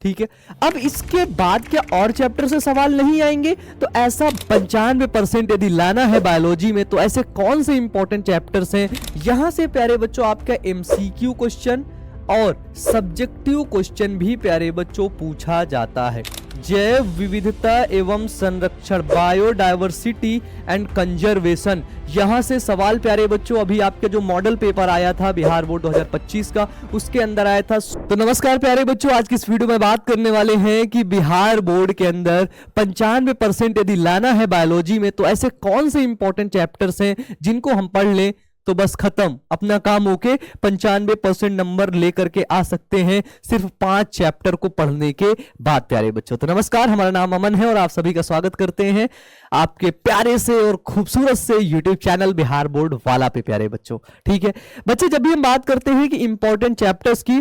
ठीक है। अब इसके बाद क्या और चैप्टर से सवाल नहीं आएंगे? तो ऐसा 95% यदि लाना है बायोलॉजी में तो ऐसे कौन से इंपॉर्टेंट चैप्टर्स हैं यहां से प्यारे बच्चों आपका एमसीक्यू क्वेश्चन और सब्जेक्टिव क्वेश्चन भी प्यारे बच्चों पूछा जाता है। जैव विविधता एवं संरक्षण, बायोडायवर्सिटी एंड कंजर्वेशन, यहां से सवाल प्यारे बच्चों अभी आपके जो मॉडल पेपर आया था बिहार बोर्ड 2025 का उसके अंदर आया था। तो नमस्कार प्यारे बच्चों, आज की इस वीडियो में बात करने वाले हैं कि बिहार बोर्ड के अंदर 95% यदि लाना है बायोलॉजी में तो ऐसे कौन से इंपॉर्टेंट चैप्टर्स हैं जिनको हम पढ़ लें तो बस खत्म, अपना काम होके 95% नंबर लेकर के आ सकते हैं सिर्फ 5 चैप्टर को पढ़ने के बाद प्यारे बच्चों। तो नमस्कार, हमारा नाम अमन है और आप सभी का स्वागत करते हैं आपके प्यारे से और खूबसूरत से YouTube चैनल बिहार बोर्ड वाला पे प्यारे बच्चों। ठीक है बच्चे, जब भी हम बात करते हैं कि इंपॉर्टेंट चैप्टर्स की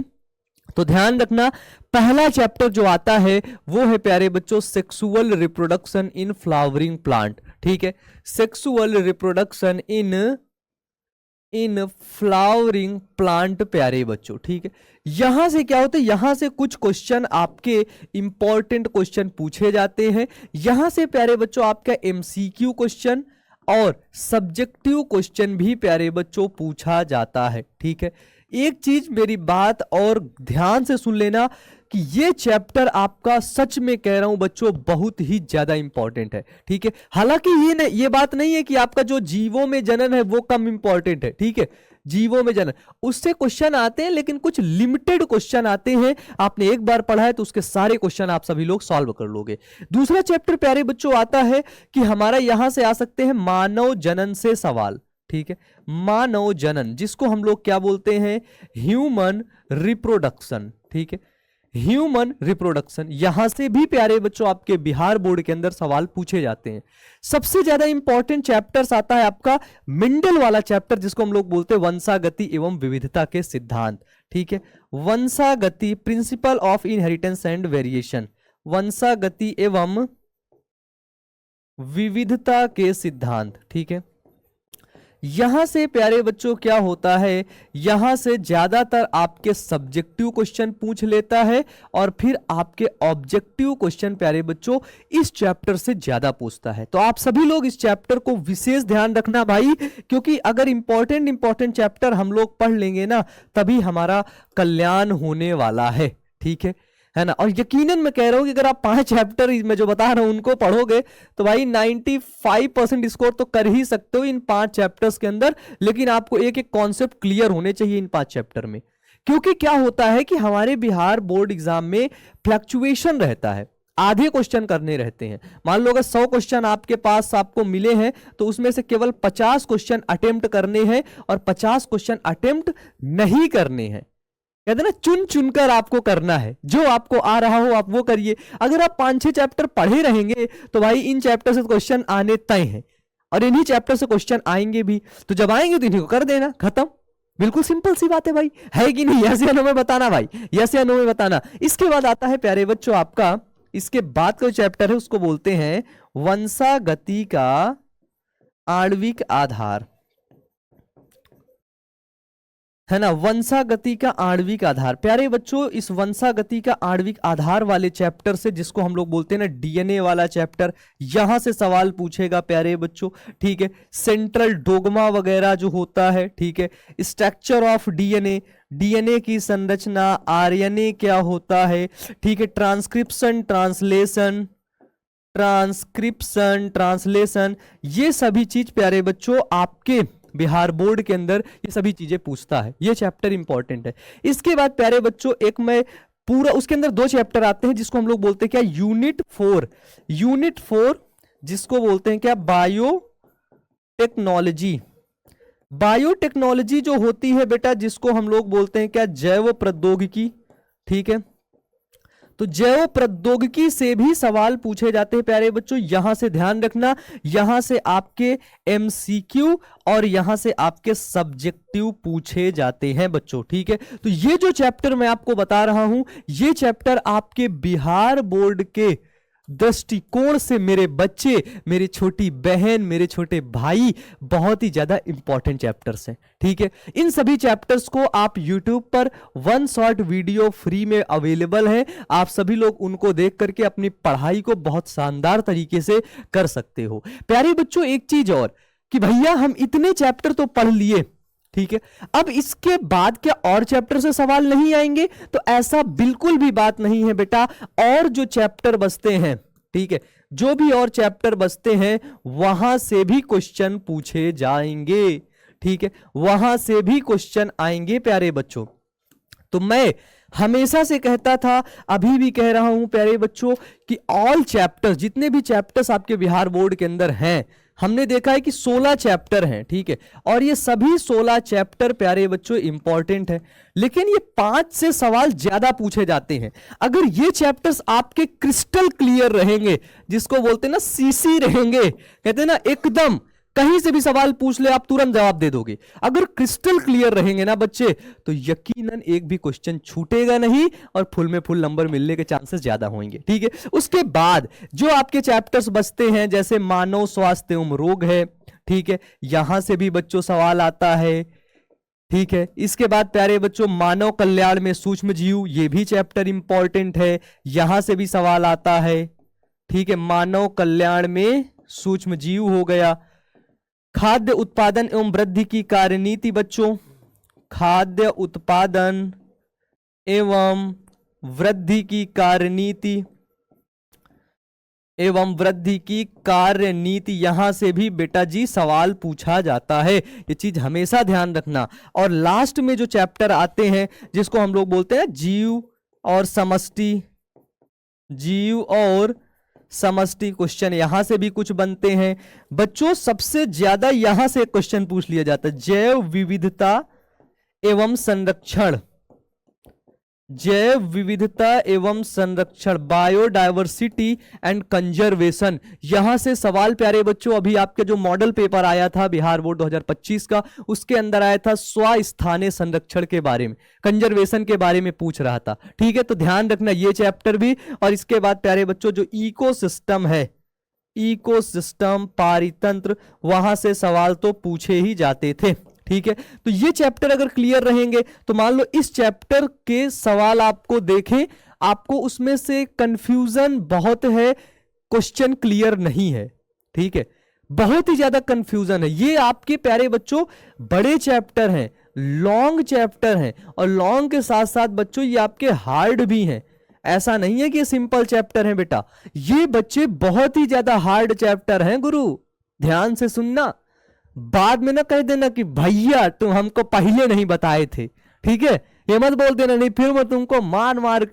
तो ध्यान रखना पहला चैप्टर जो आता है वो है प्यारे बच्चों sexual reproduction in flowering plant. ठीक है, sexual reproduction in flowering plant प्यारे बच्चों। ठीक है, यहां से क्या होता है, यहां से कुछ क्वेश्चन आपके इंपॉर्टेंट क्वेश्चन पूछे जाते हैं। यहां से प्यारे बच्चों आपका एमसीक्यू क्वेश्चन और सब्जेक्टिव क्वेश्चन भी प्यारे बच्चों पूछा जाता है। ठीक है, एक चीज मेरी बात और ध्यान से सुन लेना कि ये चैप्टर आपका सच में कह रहा हूं बच्चों बहुत ही ज्यादा इंपॉर्टेंट है। ठीक है, हालांकि ये बात नहीं है कि आपका जो जीवों में जनन है वो कम इंपॉर्टेंट है। ठीक है, जीवों में जनन उससे क्वेश्चन आते हैं लेकिन कुछ लिमिटेड क्वेश्चन आते हैं। आपने एक बार पढ़ा है तो उसके सारे क्वेश्चन आप सभी लोग सॉल्व कर लोगे। दूसरा चैप्टर प्यारे बच्चों आता है कि हमारा यहां से आ सकते हैं मानव जनन से सवाल। ठीक है, मानव जनन जिसको हम लोग क्या बोलते हैं, ह्यूमन रिप्रोडक्शन। ठीक है, ह्यूमन रिप्रोडक्शन, यहां से भी प्यारे बच्चों आपके बिहार बोर्ड के अंदर सवाल पूछे जाते हैं। सबसे ज्यादा इंपॉर्टेंट चैप्टर्स आता है आपका मेंडल वाला चैप्टर जिसको हम लोग बोलते हैं वंशागति एवं विविधता के सिद्धांत। ठीक है, वंशागति, principle of inheritance and variation, वंशागति एवं विविधता के सिद्धांत। ठीक है, यहां से प्यारे बच्चों क्या होता है, यहां से ज्यादातर आपके सब्जेक्टिव क्वेश्चन पूछ लेता है और फिर आपके ऑब्जेक्टिव क्वेश्चन प्यारे बच्चों इस चैप्टर से ज्यादा पूछता है। तो आप सभी लोग इस चैप्टर को विशेष ध्यान रखना भाई, क्योंकि अगर इंपॉर्टेंट चैप्टर हम लोग पढ़ लेंगे ना तभी हमारा कल्याण होने वाला है। ठीक है ना। और यकीनन मैं कह रहा हूं कि अगर आप 5 चैप्टर मैं जो बता रहा हूं उनको पढ़ोगे तो भाई 95% स्कोर तो कर ही सकते हो इन 5 चैप्टर्स के अंदर। लेकिन आपको एक एक कॉन्सेप्ट क्लियर होने चाहिए इन 5 चैप्टर में, क्योंकि क्या होता है कि हमारे बिहार बोर्ड एग्जाम में फ्लक्चुएशन रहता है, आधे क्वेश्चन करने रहते हैं। मान लो अगर 100 क्वेश्चन आपके पास आपको मिले हैं तो उसमें से केवल 50 क्वेश्चन अटेम्प्ट करने हैं और 50 क्वेश्चन अटेम्प्ट नहीं करने हैं। कहते ना चुन चुनकर आपको करना है, जो आपको आ रहा हो आप वो करिए। अगर आप 5-6 चैप्टर पढ़े रहेंगे तो भाई इन चैप्टर से क्वेश्चन आने तय हैं और इन्हीं चैप्टर से क्वेश्चन आएंगे भी। तो जब आएंगे तो इन्हीं को कर देना, खत्म। बिल्कुल सिंपल सी बात है भाई, है कि नहीं? यस या नो में बताना भाई, यस या नो में बताना। इसके बाद आता है प्यारे बच्चों आपका, इसके बाद का चैप्टर है उसको बोलते हैं वंशागति का आणविक आधार, है ना। वंशागति का आणविक आधार प्यारे बच्चों, इस वंशागति का आणविक आधार वाले चैप्टर से जिसको हम लोग बोलते हैं ना डीएनए वाला चैप्टर, यहां से सवाल पूछेगा प्यारे बच्चों। ठीक है, सेंट्रल डोगमा वगैरह जो होता है, ठीक है, स्ट्रक्चर ऑफ डीएनए, डीएनए की संरचना, आरएनए क्या होता है, ठीक है, ट्रांसक्रिप्शन ट्रांसलेशन, ये सभी चीज प्यारे बच्चों आपके बिहार बोर्ड के अंदर ये सभी चीजें पूछता है। ये चैप्टर इंपॉर्टेंट है। इसके बाद प्यारे बच्चों एक मैं पूरा, उसके अंदर 2 चैप्टर आते हैं जिसको हम लोग बोलते हैं क्या, यूनिट 4 जिसको बोलते हैं क्या, बायोटेक्नोलॉजी जो होती है बेटा, जिसको हम लोग बोलते हैं क्या, जैव प्रौद्योगिकी। ठीक है, तो जैव प्रौद्योगिकी से भी सवाल पूछे जाते हैं प्यारे बच्चों। यहां से ध्यान रखना, यहां से आपके एमसीक्यू और यहां से आपके सब्जेक्टिव पूछे जाते हैं बच्चों। ठीक है, तो ये जो चैप्टर मैं आपको बता रहा हूं ये चैप्टर आपके बिहार बोर्ड के दृष्टिकोण से मेरे बच्चे, मेरी छोटी बहन, मेरे छोटे भाई बहुत ही ज्यादा इंपॉर्टेंट चैप्टर्स हैं। ठीक है, इन सभी चैप्टर्स को आप YouTube पर वन शॉट वीडियो फ्री में अवेलेबल है, आप सभी लोग उनको देख करके अपनी पढ़ाई को बहुत शानदार तरीके से कर सकते हो। प्यारे बच्चों, एक चीज और कि भैया हम इतने चैप्टर तो पढ़ लिए, ठीक है, अब इसके बाद क्या और चैप्टर से सवाल नहीं आएंगे? तो ऐसा बिल्कुल भी बात नहीं है बेटा। और जो चैप्टर बचते हैं, ठीक है, जो भी और चैप्टर बचते हैं वहां से भी क्वेश्चन पूछे जाएंगे। ठीक है, वहां से भी क्वेश्चन आएंगे प्यारे बच्चों। तो मैं हमेशा से कहता था, अभी भी कह रहा हूं प्यारे बच्चों, कि ऑल चैप्टर्स, जितने भी चैप्टर्स आपके बिहार बोर्ड के अंदर हैं, हमने देखा है कि 16 चैप्टर हैं। ठीक है, और ये सभी 16 चैप्टर प्यारे बच्चों इंपॉर्टेंट है, लेकिन ये 5 से सवाल ज्यादा पूछे जाते हैं। अगर ये चैप्टर्स आपके क्रिस्टल क्लियर रहेंगे, जिसको बोलते हैं ना सीसी रहेंगे, कहते हैं ना एकदम कहीं से भी सवाल पूछ ले आप तुरंत जवाब दे दोगे, अगर क्रिस्टल क्लियर रहेंगे ना बच्चे, तो यकीनन एक भी क्वेश्चन छूटेगा नहीं और फुल में फुल नंबर मिलने के चांसेस ज्यादा होंगे। ठीक है, उसके बाद जो आपके चैप्टर्स बचते हैं, जैसे मानव स्वास्थ्य एवं रोग है, ठीक है, यहां से भी बच्चों सवाल आता है। ठीक है, इसके बाद प्यारे बच्चों मानव कल्याण में सूक्ष्म जीव, ये भी चैप्टर इंपॉर्टेंट है, यहां से भी सवाल आता है। ठीक है, मानव कल्याण में सूक्ष्म जीव हो गया। खाद्य उत्पादन एवं वृद्धि की कार्यनीति बच्चों, खाद्य उत्पादन एवं वृद्धि की कार्यनीति यहां से भी बेटा जी सवाल पूछा जाता है, ये चीज हमेशा ध्यान रखना। और लास्ट में जो चैप्टर आते हैं, जिसको हम लोग बोलते हैं जीव और समष्टि क्वेश्चन, यहां से भी कुछ बनते हैं बच्चों। सबसे ज्यादा यहां से क्वेश्चन पूछ लिया जाता है, जैव विविधता एवं संरक्षण, बायोडायवर्सिटी एंड कंजर्वेशन, यहां से सवाल प्यारे बच्चों। अभी आपके जो मॉडल पेपर आया था बिहार बोर्ड 2025 का, उसके अंदर आया था स्वस्थानीय संरक्षण के बारे में, कंजर्वेशन के बारे में पूछ रहा था। ठीक है, तो ध्यान रखना ये चैप्टर भी। और इसके बाद प्यारे बच्चों जो इकोसिस्टम है, इकोसिस्टम पारितंत्र, वहां से सवाल तो पूछे ही जाते थे। ठीक है, तो ये चैप्टर अगर क्लियर रहेंगे तो मान लो इस चैप्टर के सवाल आपको देखें, आपको उसमें से कंफ्यूजन बहुत है, क्वेश्चन क्लियर नहीं है। ठीक है, बहुत ही ज्यादा कंफ्यूजन है। ये आपके प्यारे बच्चों बड़े चैप्टर हैं, लॉन्ग चैप्टर हैं, और लॉन्ग के साथ साथ बच्चों ये आपके हार्ड भी हैं। ऐसा नहीं है कि ये सिंपल चैप्टर है बेटा, ये बच्चे बहुत ही ज्यादा हार्ड चैप्टर हैं गुरु, ध्यान से सुनना। बाद में ना कह देना कि भैया तुम हमको पहले नहीं बताए थे। ठीक है, ये मत बोल देना, नहीं फिर मैं तुमको मार मार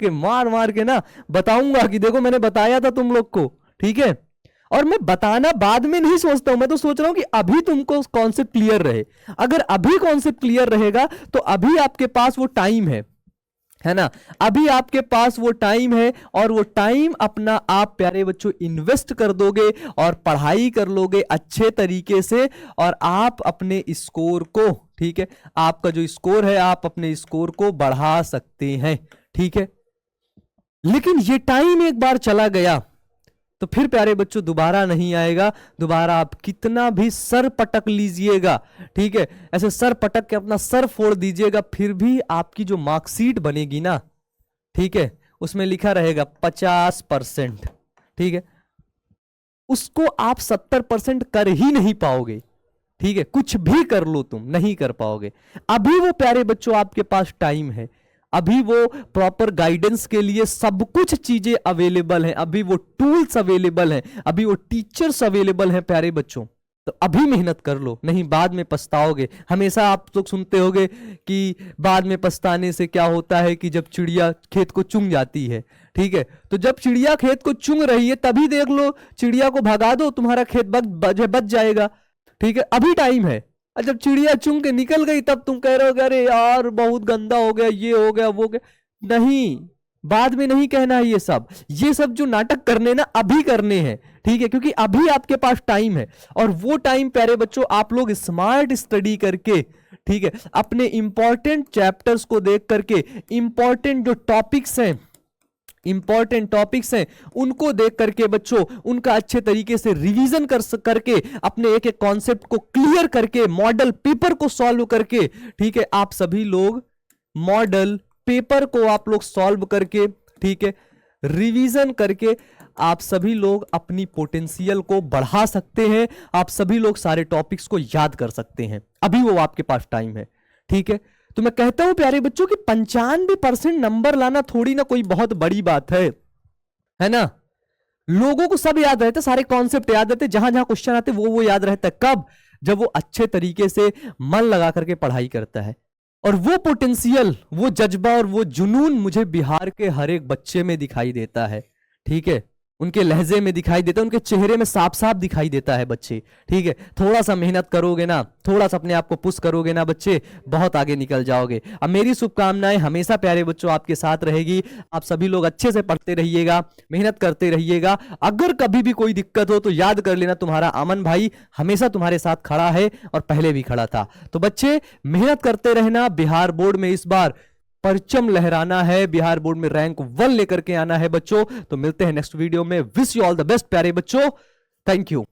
के ना बताऊंगा कि देखो मैंने बताया था तुम लोग को। ठीक है, और मैं बताना बाद में नहीं सोचता हूं, मैं तो सोच रहा हूं कि अभी तुमको कॉन्सेप्ट क्लियर रहे। अगर अभी कॉन्सेप्ट क्लियर रहेगा तो अभी आपके पास वो टाइम है ना, अभी आपके पास वो टाइम है, और वो टाइम अपना आप प्यारे बच्चों इन्वेस्ट कर दोगे और पढ़ाई कर लोगे अच्छे तरीके से, और आप अपने स्कोर को, ठीक है, आपका जो स्कोर है आप अपने स्कोर को बढ़ा सकते हैं। ठीक है, लेकिन ये टाइम एक बार चला गया तो फिर प्यारे बच्चों दोबारा नहीं आएगा। दोबारा आप कितना भी सर पटक लीजिएगा, ठीक है, ऐसे सर पटक के अपना सर फोड़ दीजिएगा, फिर भी आपकी जो मार्कशीट बनेगी ना, ठीक है, उसमें लिखा रहेगा 50%। ठीक है, उसको आप 70% कर ही नहीं पाओगे। ठीक है, कुछ भी कर लो तुम नहीं कर पाओगे। अभी वो प्यारे बच्चों आपके पास टाइम है, अभी वो प्रॉपर गाइडेंस के लिए सब कुछ चीजें अवेलेबल हैं, अभी वो टूल्स अवेलेबल हैं, अभी वो टीचर्स अवेलेबल हैं प्यारे बच्चों। तो अभी मेहनत कर लो, नहीं बाद में पछताओगे। हमेशा आप लोग सुनते होंगे कि बाद में पछताने से क्या होता है कि जब चिड़िया खेत को चुंग जाती है। ठीक है, तो जब चिड़िया खेत को चुंग रही है तभी देख लो, चिड़िया को भगा दो, तुम्हारा खेत बच जाएगा। ठीक है, अभी टाइम है। और जब चिड़िया चुंग के निकल गई तब तुम कह रहे हो अरे यार बहुत गंदा हो गया, ये हो गया वो गया। नहीं, बाद में नहीं कहना है। ये सब जो नाटक करने ना अभी करने हैं। ठीक है, क्योंकि अभी आपके पास टाइम है, और वो टाइम प्यारे बच्चों आप लोग स्मार्ट स्टडी करके, ठीक है, अपने इंपॉर्टेंट चैप्टर्स को देख करके, इंपॉर्टेंट जो टॉपिक्स हैं इंपॉर्टेंट टॉपिक्स हैं उनको देख करके बच्चों उनका अच्छे तरीके से रिवीजन करके अपने एक एक कॉन्सेप्ट को क्लियर करके मॉडल पेपर को सॉल्व करके, ठीक है, आप सभी लोग मॉडल पेपर को आप लोग सॉल्व करके, ठीक है, रिवीजन करके आप सभी लोग अपनी पोटेंशियल को बढ़ा सकते हैं। आप सभी लोग सारे टॉपिक्स को याद कर सकते हैं, अभी वो आपके पास टाइम है, ठीक है। तो मैं कहता हूं प्यारे बच्चों कि 95% नंबर लाना थोड़ी ना कोई बहुत बड़ी बात है ना। लोगों को सब याद रहते, सारे कॉन्सेप्ट याद रहते, जहां जहां क्वेश्चन आते वो याद रहता है। कब? जब वो अच्छे तरीके से मन लगा करके पढ़ाई करता है। और वो पोटेंशियल, वो जज्बा और वो जुनून मुझे बिहार के हर एक बच्चे में दिखाई देता है, ठीक है, उनके लहजे में दिखाई देता है, उनके चेहरे में साफ साफ दिखाई देता है बच्चे, ठीक है। थोड़ा सा मेहनत करोगे ना, थोड़ा सा अपने आप को पुश करोगे ना बच्चे, बहुत आगे निकल जाओगे। अब मेरी शुभकामनाएं हमेशा प्यारे बच्चों आपके साथ रहेगी। आप सभी लोग अच्छे से पढ़ते रहिएगा, मेहनत करते रहिएगा। अगर कभी भी कोई दिक्कत हो तो याद कर लेना, तुम्हारा अमन भाई हमेशा तुम्हारे साथ खड़ा है और पहले भी खड़ा था। तो बच्चे मेहनत करते रहना। बिहार बोर्ड में इस बार परचम लहराना है, बिहार बोर्ड में रैंक 1 लेकर के आना है बच्चों। तो मिलते हैं नेक्स्ट वीडियो में। Wish you all the best प्यारे बच्चों। Thank you.